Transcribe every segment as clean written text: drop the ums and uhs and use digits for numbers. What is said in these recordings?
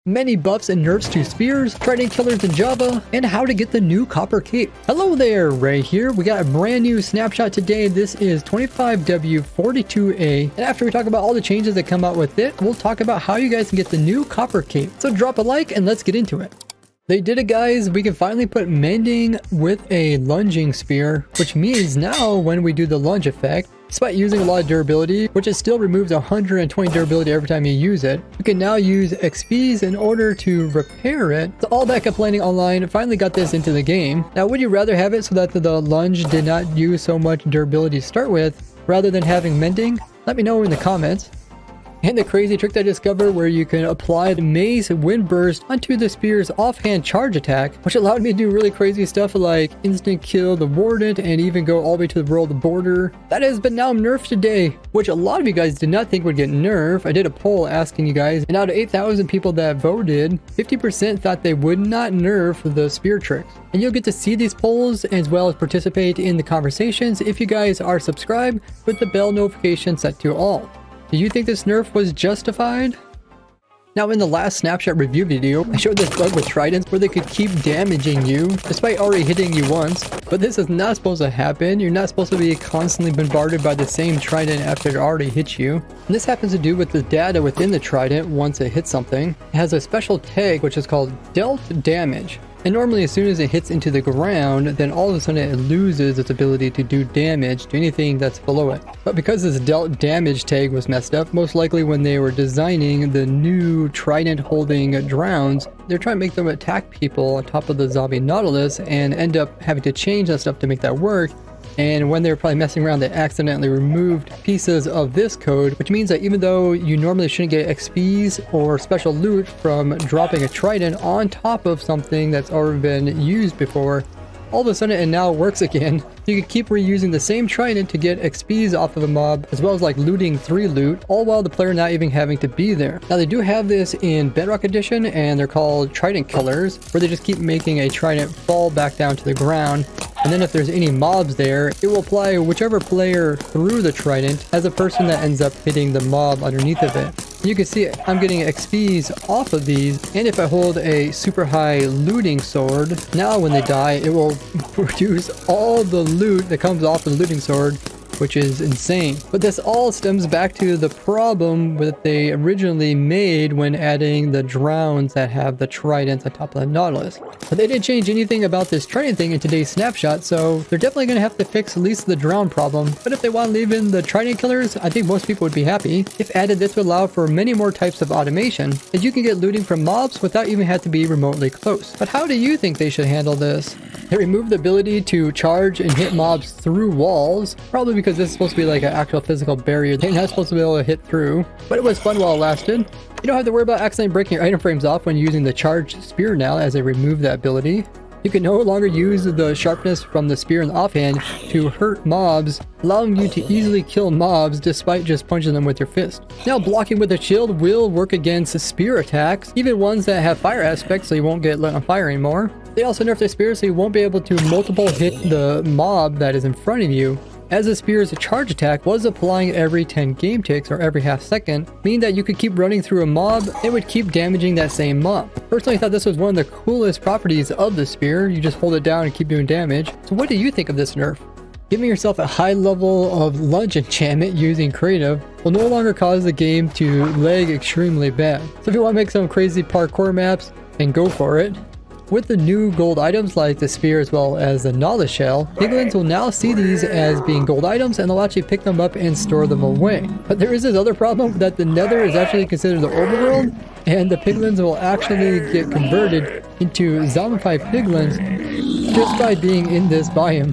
many buffs and nerfs to spears, trident killers in Java, and how to get the new copper cape. Hello there, Ray here. We got a brand new snapshot today. This is 25W42A, and after we talk about all the changes that come out with it, we'll talk about how you guys can get the new copper cape. So drop a like and let's get into it. They did it, guys. We can finally put mending with a lunging spear, which means now when we do the lunge effect, despite using a lot of durability, which it still removes 120 durability every time you use it, you can now use XPs in order to repair it. So all that complaining online finally got this into the game. Now, would you rather have it so that the lunge did not use so much durability to start with, rather than having mending? Let me know in the comments. And the crazy trick I discovered where you can apply the maze wind burst onto the spear's offhand charge attack, which allowed me to do really crazy stuff like instant kill the warden and even go all the way to the world border. That has been now nerfed today, which a lot of you guys did not think would get nerfed. I did a poll asking you guys, and out of 8,000 people that voted, 50% thought they would not nerf the spear tricks. And you'll get to see these polls as well as participate in the conversations if you guys are subscribed with the bell notification set to all. Do you think this nerf was justified? Now, in the last snapshot review video, I showed this bug with tridents where they could keep damaging you despite already hitting you once, but this is not supposed to happen. You're not supposed to be constantly bombarded by the same trident after it already hits you. And this happens to do with the data within the trident once it hits something. It has a special tag which is called dealt damage. And normally as soon as it hits into the ground, then all of a sudden it loses its ability to do damage to anything that's below it. But because this dealt damage tag was messed up, most likely when they were designing the new trident holding drowns, they're trying to make them attack people on top of the zombie Nautilus and end up having to change that stuff to make that work. And when they were probably messing around, they accidentally removed pieces of this code, which means that even though you normally shouldn't get XPs or special loot from dropping a trident on top of something that's already been used before, all of a sudden it now works again. You can keep reusing the same trident to get XPs off of a mob, as well as like looting 3 loot, all while the player not even having to be there. Now they do have this in Bedrock Edition, and they're called trident killers, where they just keep making a trident fall back down to the ground. And then if there's any mobs there, it will apply whichever player threw the trident as a person that ends up hitting the mob underneath of it. You can see I'm getting XPs off of these, and if I hold a super high looting sword, now when they die, it will produce all the loot that comes off the looting sword, which is insane. But this all stems back to the problem that they originally made when adding the drowns that have the tridents on top of the Nautilus. But they didn't change anything about this trident thing in today's snapshot, so they're definitely going to have to fix at least the drown problem. But if they want to leave in the trident killers, I think most people would be happy. If added, this would allow for many more types of automation, as you can get looting from mobs without even having to be remotely close. But how do you think they should handle this? They removed the ability to charge and hit mobs through walls, probably because this is supposed to be like an actual physical barrier they're not supposed to be able to hit through. But it was fun while it lasted. You don't have to worry about accidentally breaking your item frames off when using the charged spear now, as they remove that ability. You can no longer use the sharpness from the spear in the offhand to hurt mobs, allowing you to easily kill mobs despite just punching them with your fist. Now, blocking with a shield will work against spear attacks, even ones that have fire aspects, so you won't get lit on fire anymore. They also nerfed the spear so you won't be able to multiple hit the mob that is in front of you, as the spear's charge attack was applying every 10 game ticks or every half second, meaning that you could keep running through a mob and would keep damaging that same mob. Personally, I thought this was one of the coolest properties of the spear. You just hold it down and keep doing damage. So what do you think of this nerf? Giving yourself a high level of lunge enchantment using creative will no longer cause the game to lag extremely bad. So if you want to make some crazy parkour maps, then go for it. With the new gold items like the spear as well as the Nautilus shell, piglins will now see these as being gold items and they'll actually pick them up and store them away. But there is this other problem that the nether is actually considered the overworld, and the piglins will actually get converted into zombified piglins just by being in this biome.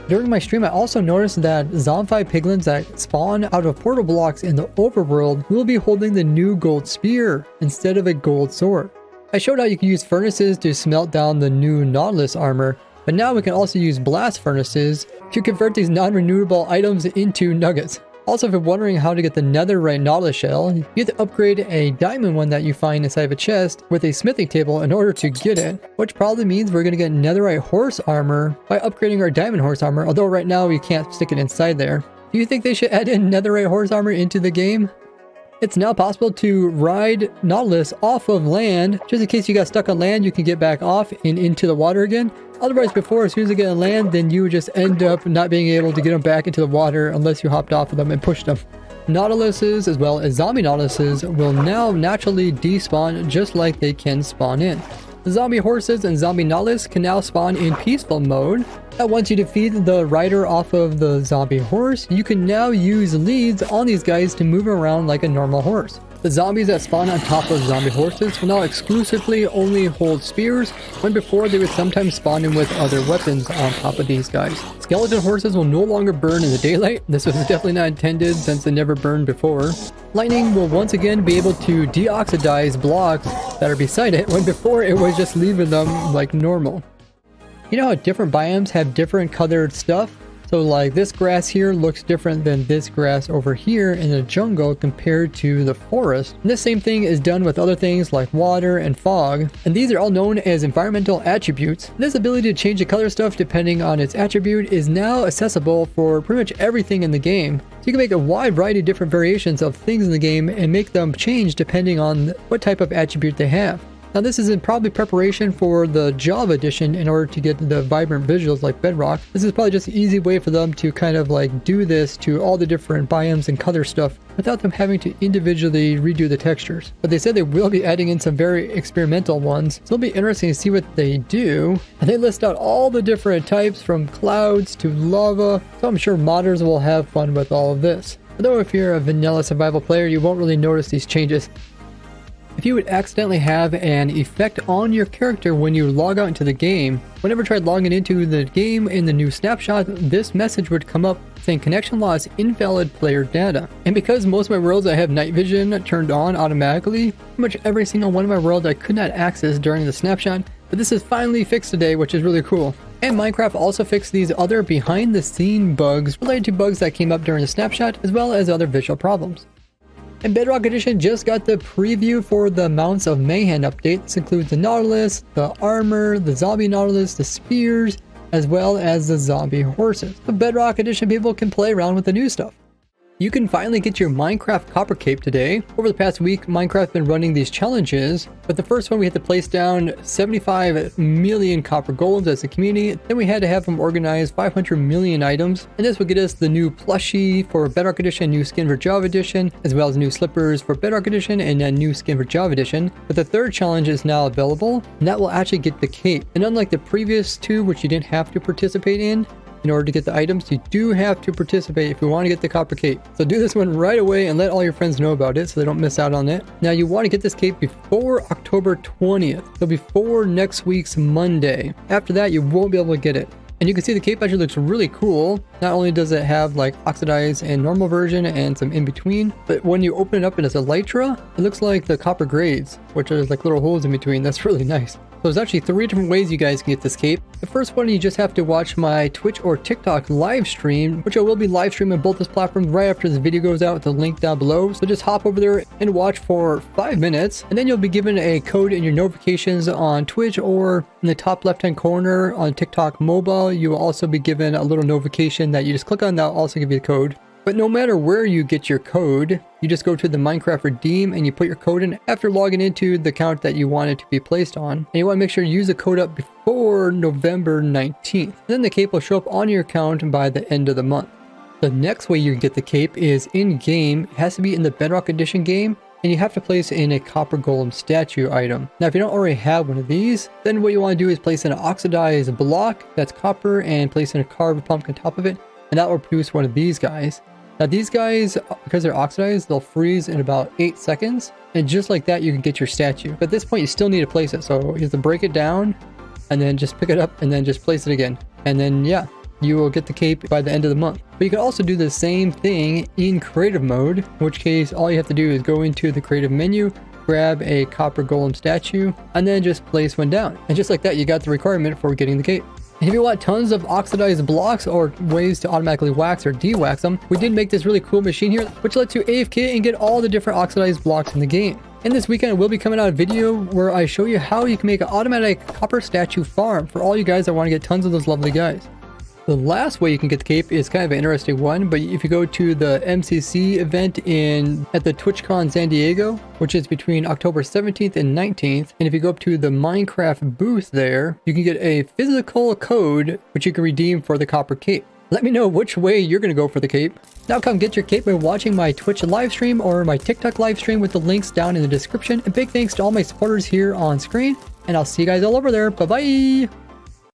During my stream, I also noticed that zombified piglins that spawn out of portal blocks in the overworld will be holding the new gold spear instead of a gold sword. I showed how you can use furnaces to smelt down the new Nautilus armor, but now we can also use blast furnaces to convert these non-renewable items into nuggets. Also, if you're wondering how to get the netherite Nautilus shell, you have to upgrade a diamond one that you find inside of a chest with a smithing table in order to get it, which probably means we're going to get netherite horse armor by upgrading our diamond horse armor, although right now we can't stick it inside there. Do you think they should add in netherite horse armor into the game? It's now possible to ride Nautilus off of land. Just in case you got stuck on land, you can get back off and into the water again. Otherwise, before, as soon as they get on land, then you would just end up not being able to get them back into the water unless you hopped off of them and pushed them. Nautiluses, as well as zombie Nautiluses, will now naturally despawn just like they can spawn in. The zombie horses and zombie Nautilus can now spawn in peaceful mode. That once you defeat the rider off of the zombie horse, you can now use leads on these guys to move around like a normal horse. The zombies that spawn on top of zombie horses will now exclusively only hold spears, when before they would sometimes spawn in with other weapons on top of these guys. Skeleton horses will no longer burn in the daylight. This was definitely not intended since they never burned before. Lightning will once again be able to deoxidize blocks that are beside it, when before it was just leaving them like normal. You know how different biomes have different colored stuff? So like this grass here looks different than this grass over here in the jungle compared to the forest. And this same thing is done with other things like water and fog. And these are all known as environmental attributes. This ability to change the color stuff depending on its attribute is now accessible for pretty much everything in the game. So you can make a wide variety of different variations of things in the game and make them change depending on what type of attribute they have. Now this is in probably preparation for the Java edition in order to get the vibrant visuals like Bedrock. This is probably just an easy way for them to kind of like do this to all the different biomes and color stuff without them having to individually redo the textures. But they said they will be adding in some very experimental ones, so it'll be interesting to see what they do. And they list out all the different types from clouds to lava, so I'm sure modders will have fun with all of this. Although if you're a vanilla survival player, you won't really notice these changes. If you would accidentally have an effect on your character when you log out into the game, whenever you tried logging into the game in the new snapshot, this message would come up saying connection loss, invalid player data. And because most of my worlds I have night vision turned on automatically, pretty much every single one of my worlds I could not access during the snapshot, but this is finally fixed today, which is really cool. And Minecraft also fixed these other behind the scene bugs related to bugs that came up during the snapshot, as well as other visual problems. And Bedrock Edition just got the preview for the Mounts of Mayhem update. This includes the Nautilus, the armor, the zombie Nautilus, the spears, as well as the zombie horses. The Bedrock Edition people can play around with the new stuff. You can finally get your Minecraft Copper Cape today. Over the past week, Minecraft's been running these challenges, but the first one we had to place down 75 million copper golems as a community. Then we had to have them organize 500 million items, and this would get us the new plushie for Bedrock Edition, new skin for Java Edition, as well as new slippers for Bedrock Edition, and a new skin for Java Edition. But the third challenge is now available, and that will actually get the cape. And unlike the previous two, which you didn't have to participate in order to get the items, you do have to participate if you want to get the copper cape. So do this one right away and let all your friends know about it so they don't miss out on it. Now you want to get this cape before October 20th, so before next week's Monday. After that, you won't be able to get it. And you can see the cape actually looks really cool. Not only does it have like oxidized and normal version and some in between, but when you open it up and it's elytra, it looks like the copper grades, which are like little holes in between. That's really nice. So there's actually 3 different ways you guys can get this cape. The first one, you just have to watch my Twitch or TikTok live stream, which I will be live streaming both those platforms right after this video goes out with the link down below. So just hop over there and watch for 5 minutes, and then you'll be given a code in your notifications on Twitch, or in the top left hand corner on TikTok mobile. You will also be given a little notification that you just click on, that will also give you the code. But no matter where you get your code, you just go to the Minecraft redeem and you put your code in after logging into the account that you want it to be placed on. And you want to make sure you use the code up before November 19th. And then the cape will show up on your account by the end of the month. The next way you can get the cape is in-game. It has to be in the Bedrock Edition game, and you have to place in a copper golem statue item. Now if you don't already have one of these, then what you want to do is place in an oxidized block that's copper and place in a carved pumpkin on top of it, and that will produce one of these guys. Now these guys, because they're oxidized, they'll freeze in about 8 seconds. And just like that, you can get your statue. But at this point, you still need to place it. So you have to break it down and then just pick it up and then just place it again. And then, yeah, you will get the cape by the end of the month. But you can also do the same thing in creative mode, in which case all you have to do is go into the creative menu, grab a copper golem statue, and then just place one down. And just like that, you got the requirement for getting the cape. And if you want tons of oxidized blocks or ways to automatically wax or de-wax them, we did make this really cool machine here, which lets you AFK and get all the different oxidized blocks in the game. And this weekend, we'll be coming out a video where I show you how you can make an automatic copper statue farm for all you guys that want to get tons of those lovely guys. The last way you can get the cape is kind of an interesting one, but if you go to the MCC event at the TwitchCon San Diego, which is between October 17th and 19th, and if you go up to the Minecraft booth there, you can get a physical code which you can redeem for the copper cape. Let me know which way you're going to go for the cape. Now come get your cape by watching my Twitch live stream or my TikTok live stream with the links down in the description. And big thanks to all my supporters here on screen, and I'll see you guys all over there. Bye bye!